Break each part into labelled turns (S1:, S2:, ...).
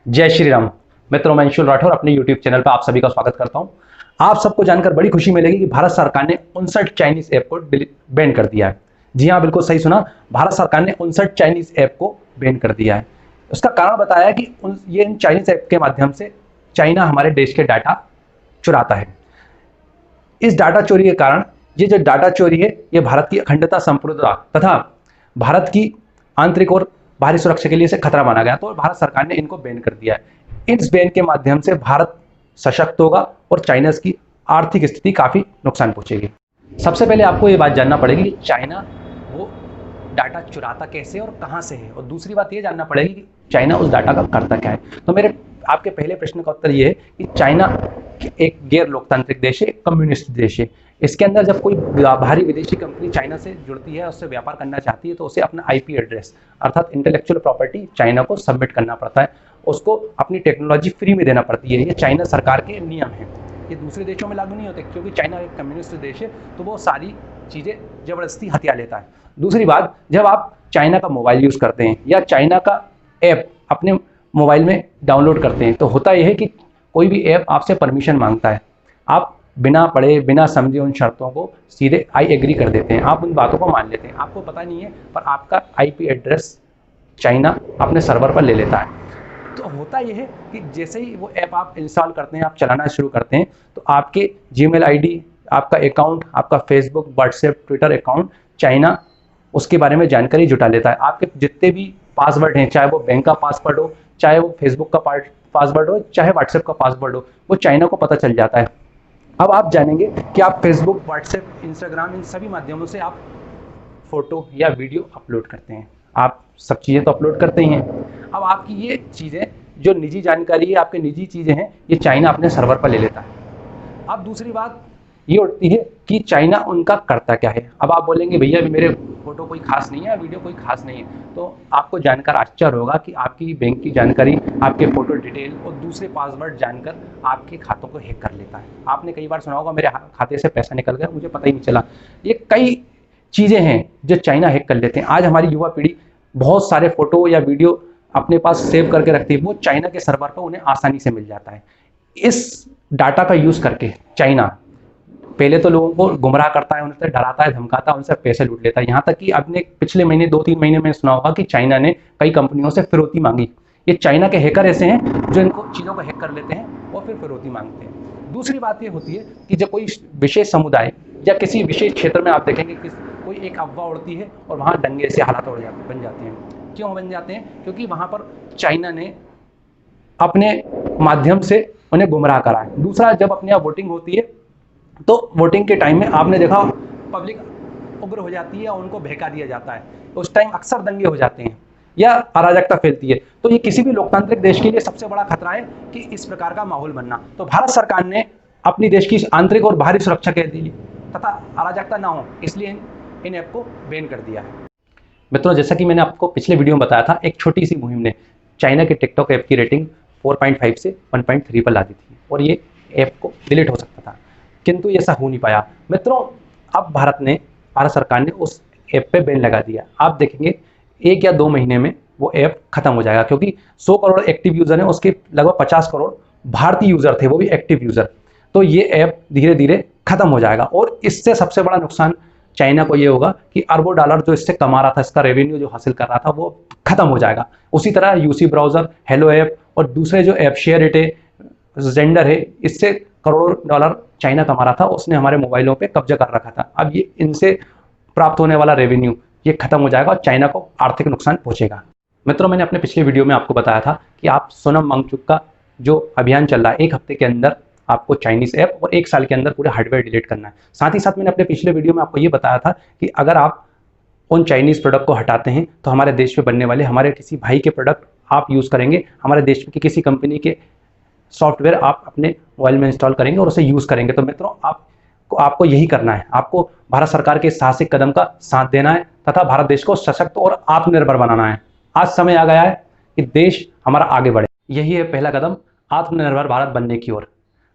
S1: जय श्री राम। मित्रों, मैं अंशुल राठौर अपने YouTube चैनल पर आप सभी का स्वागत करता हूं। आप सबको जानकर बड़ी खुशी मिलेगी कि भारत सरकार ने 59 चाइनीज ऐप को बैन कर दिया है। जी हाँ, बिल्कुल सही सुना, भारत सरकार ने 59 चाइनीज ऐप को बैन कर दिया है। उसका कारण बताया है कि ये इन चाइनीज ऐप के माध्यम से चाइना हमारे देश के डाटा चुराता है। इस डाटा चोरी के कारण ये जो डाटा चोरी है, ये भारत की अखंडता, संप्रभुता तथा भारत की आंतरिक और बाहरी सुरक्षा के लिए इसे खतरा माना गया, तो भारत सरकार ने इनको बैन कर दिया है। इस बैन के माध्यम से भारत सशक्त होगा और चाइना की आर्थिक स्थिति काफी नुकसान पहुंचेगी। सबसे पहले आपको ये बात जानना पड़ेगी कि चाइना वो डाटा चुराता कैसे और कहां से है, और दूसरी बात ये जानना पड़ेगी कि चाइना उस डाटा का करता क्या है। तो मेरे आपके पहले प्रश्न का उत्तर ये है कि चाइना एक गैर लोकतांत्रिक देश है, कम्युनिस्ट देश है। इसके अंदर जब कोई बाहरी विदेशी कंपनी चाइना से जुड़ती है, उससे व्यापार करना चाहती है, तो उसे अपना आईपी एड्रेस अर्थात इंटेलेक्चुअल प्रॉपर्टी चाइना को सबमिट करना पड़ता है। उसको अपनी टेक्नोलॉजी फ्री में देना पड़ती है। ये चाइना सरकार के नियम है। ये दूसरे देशों में लागू नहीं होते, क्योंकि चाइना एक कम्युनिस्ट देश है, तो वो सारी चीज़ें ज़बरदस्ती हथिया लेता है। दूसरी बात, जब आप चाइना का मोबाइल यूज़ करते हैं या चाइना का ऐप अपने मोबाइल में डाउनलोड करते हैं, तो होता यह है कि कोई भी ऐप आपसे परमिशन मांगता है। आप बिना पढ़े बिना समझे उन शर्तों को सीधे आई एग्री कर देते हैं, आप उन बातों को मान लेते हैं। आपको पता नहीं है, पर आपका आईपी एड्रेस चाइना अपने सर्वर पर ले लेता है। तो होता यह है कि जैसे ही वो ऐप आप इंस्टॉल करते हैं, आप चलाना शुरू करते हैं, तो आपके जीमेल आईडी, आपका अकाउंट, आपका Facebook, WhatsApp, Twitter account China उसके बारे में जानकारी जुटा लेता है। आपके जितने भी पासवर्ड हैं, चाहे वो बैंक का पासवर्ड हो, चाहे वो फेसबुक का पासवर्ड हो, चाहे व्हाट्सएप का पासवर्ड हो, वो चाइना को पता चल जाता है। अब आप जानेंगे कि आप फेसबुक, व्हाट्सएप, इंस्टाग्राम, इन सभी माध्यमों से आप फोटो या वीडियो अपलोड करते हैं। आप सब चीज़ें तो अपलोड करते ही हैं। अब आपकी ये चीज़ें जो निजी जानकारी है, आपके निजी चीज़ें हैं, ये चाइना अपने सर्वर पर ले लेता है। अब दूसरी बात ये उठती है कि चाइना उनका करता क्या है। अब आप बोलेंगे भैया मेरे फोटो कोई खास नहीं है, वीडियो कोई खास नहीं है, तो आपको जानकर आश्चर्य होगा कि आपकी बैंक की जानकारी, आपके फोटो डिटेल और दूसरे पासवर्ड जानकर आपके खातों को हैक कर लेता है। आपने कई बार सुना होगा मेरे खाते से पैसा निकल गया, मुझे पता ही नहीं चला। ये कई चीज़ें हैं जो चाइना हैक कर लेते हैं। आज हमारी युवा पीढ़ी बहुत सारे फोटो या वीडियो अपने पास सेव करके रखती है, वो चाइना के सर्वर पर उन्हें आसानी से मिल जाता है। इस डाटा का यूज़ करके चाइना पहले तो लोगों को गुमराह करता है, उनसे डराता है, धमकाता है, उनसे पैसे लूट लेता है। यहाँ तक कि आपने पिछले महीने 2-3 महीने में सुना होगा कि चाइना ने कई कंपनियों से फिरौती मांगी। ये चाइना के हैकर ऐसे हैं जो इनको चीज़ों को हैक कर लेते हैं और फिर फिरौती मांगते हैं। दूसरी बात ये होती है कि जब कोई विशेष समुदाय या किसी विशेष क्षेत्र में आप देखेंगे कि कोई एक अफवाह उड़ती है और वहाँ दंगे से हालात बन जाते हैं। क्यों बन जाते हैं? क्योंकि वहाँ पर चाइना ने अपने माध्यम से उन्हें गुमराह करा है। दूसरा, जब अपने यहाँ वोटिंग होती है, तो वोटिंग के टाइम में आपने देखा पब्लिक उग्र हो जाती है और उनको बहका दिया जाता है। उस टाइम अक्सर दंगे हो जाते हैं या अराजकता फैलती है। तो ये किसी भी लोकतांत्रिक देश के लिए सबसे बड़ा खतरा है कि इस प्रकार का माहौल बनना। तो भारत सरकार ने अपनी देश की आंतरिक और बाहरी सुरक्षा के लिए तथा अराजकता ना हो, इसलिए इन ऐप को बैन कर दिया है। मित्रों, जैसा कि मैंने आपको पिछले वीडियो में बताया था, एक छोटी सी मुहिम ने चाइना के टिकटॉक ऐप की रेटिंग 4.5 से 1.3 पर ला दी थी और ये ऐप को डिलीट हो सकता था, किंतु ऐसा हो नहीं पाया। मित्रों, अब भारत सरकार ने उस ऐप पे बैन लगा दिया। आप देखेंगे 1 या 2 महीने में वो ऐप खत्म हो जाएगा, क्योंकि 100 करोड़ एक्टिव यूजर हैं, उसके लगभग 50 करोड़ भारतीय यूजर थे, वो भी एक्टिव यूजर। तो ये ऐप धीरे धीरे खत्म हो जाएगा और इससे सबसे बड़ा नुकसान चाइना को ये होगा कि अरबों डॉलर जो इससे कमा रहा था, इसका रेवेन्यू जो हासिल कर रहा था, वो खत्म हो जाएगा। उसी तरह यूसी ब्राउजर, हेलो ऐप और दूसरे जो ऐप शेयरइट है, जेंडर है, इससे करोड़ों डॉलर चाइना कमा रहा था, उसने हमारे मोबाइलों पे कब्जा कर रखा था। अब ये इनसे प्राप्त होने वाला रेवेन्यू ये खत्म हो जाएगा और चाइना को आर्थिक नुकसान पहुंचेगा। मित्रों, मैंने अपने पिछले वीडियो में आपको बताया था कि आप सोनम वांगचुक का जो अभियान चल रहा है, 1 हफ्ते के अंदर आपको चाइनीज ऐप और 1 साल के अंदर पूरे हार्डवेयर डिलीट करना है। साथ ही साथ मैंने अपने पिछले वीडियो में आपको ये बताया था कि अगर आप उन चाइनीज प्रोडक्ट को हटाते हैं, तो हमारे देश में बनने वाले हमारे किसी भाई के प्रोडक्ट आप यूज़ करेंगे, हमारे देश की किसी कंपनी के सॉफ्टवेयर आप अपने मोबाइल में इंस्टॉल करेंगे और उसे यूज़ करेंगे। तो मित्रों, आपको यही करना है। आपको भारत सरकार के साहसिक कदम का साथ देना है तथा भारत देश को सशक्त और आत्मनिर्भर बनाना है। आज समय आ गया है कि देश हमारा आगे बढ़े। यही है पहला कदम आत्मनिर्भर भारत बनने की ओर।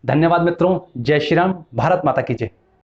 S1: धन्यवाद मित्रों। जय श्री राम। भारत माता की जय।